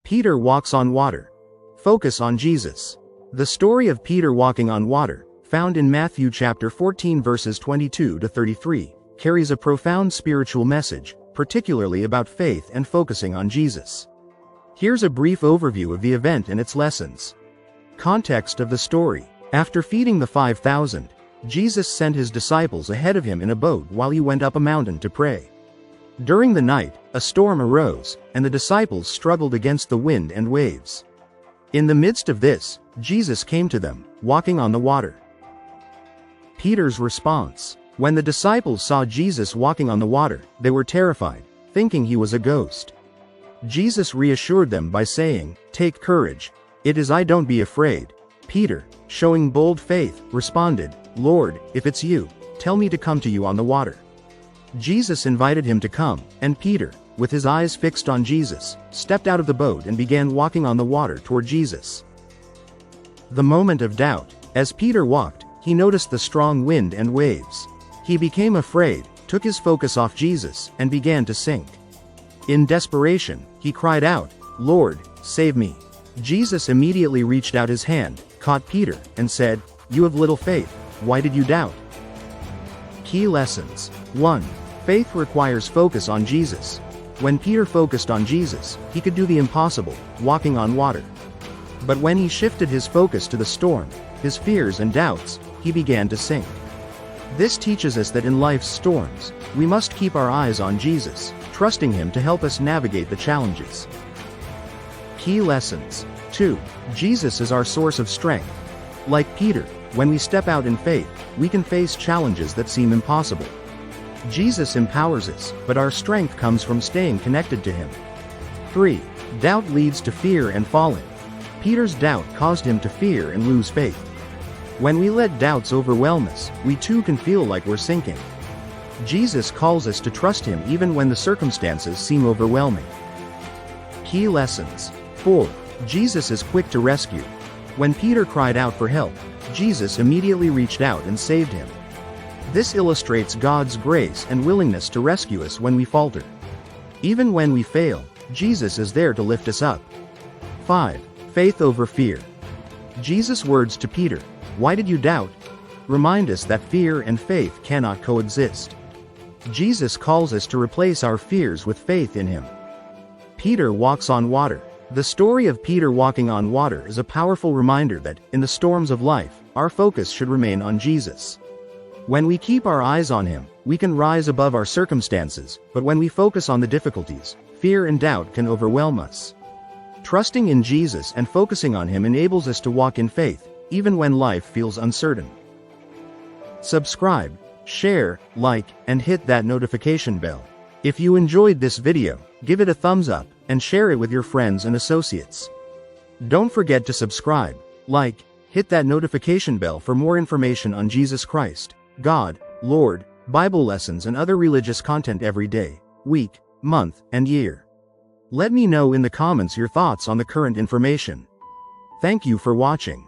Peter walks on water. Focus on Jesus. The story of Peter walking on water, found in Matthew chapter 14 verses 22 to 33, carries a profound spiritual message, particularly about faith and focusing on Jesus. Here's a brief overview of the event and its lessons. Context of the story. After feeding the 5,000, Jesus sent his disciples ahead of him in a boat while he went up a mountain to pray. During the night, a storm arose, and the disciples struggled against the wind and waves. In the midst of this, Jesus came to them, walking on the water. Peter's response. When the disciples saw Jesus walking on the water, they were terrified, thinking he was a ghost. Jesus reassured them by saying, "Take courage. It is I, don't be afraid." Peter, showing bold faith, responded, "Lord, if it's you, tell me to come to you on the water." Jesus invited him to come, and Peter, with his eyes fixed on Jesus, stepped out of the boat and began walking on the water toward Jesus. The moment of doubt. As Peter walked, he noticed the strong wind and waves. He became afraid, took his focus off Jesus, and began to sink. In desperation, he cried out, "Lord, save me." Jesus immediately reached out his hand, caught Peter, and said, "You have little faith, why did you doubt?" Key lessons. 1. Faith requires focus on Jesus. When Peter focused on Jesus, he could do the impossible, walking on water. But when he shifted his focus to the storm, his fears and doubts, he began to sink. This teaches us that in life's storms, we must keep our eyes on Jesus, trusting him to help us navigate the challenges. Key lessons. 2. Jesus is our source of strength. Like Peter, when we step out in faith, we can face challenges that seem impossible. Jesus empowers us, but our strength comes from staying connected to him. 3. Doubt leads to fear and falling. Peter's doubt caused him to fear and lose faith. When we let doubts overwhelm us, we too can feel like we're sinking. Jesus calls us to trust him even when the circumstances seem overwhelming. Key lessons. 4. Jesus is quick to rescue. When Peter cried out for help, Jesus immediately reached out and saved him. This illustrates God's grace and willingness to rescue us when we falter. Even when we fail, Jesus is there to lift us up. 5. Faith over fear. Jesus' words to Peter, "Why did you doubt?" remind us that fear and faith cannot coexist. Jesus calls us to replace our fears with faith in him. Peter walks on water. The story of Peter walking on water is a powerful reminder that, in the storms of life, our focus should remain on Jesus. When we keep our eyes on him, we can rise above our circumstances, but when we focus on the difficulties, fear and doubt can overwhelm us. Trusting in Jesus and focusing on him enables us to walk in faith, even when life feels uncertain. Subscribe, share, like, and hit that notification bell. If you enjoyed this video, give it a thumbs up, and share it with your friends and associates. Don't forget to subscribe, like, hit that notification bell for more information on Jesus Christ, God, Lord, Bible lessons and other religious content every day, week, month, and year. Let me know in the comments your thoughts on the current information. Thank you for watching.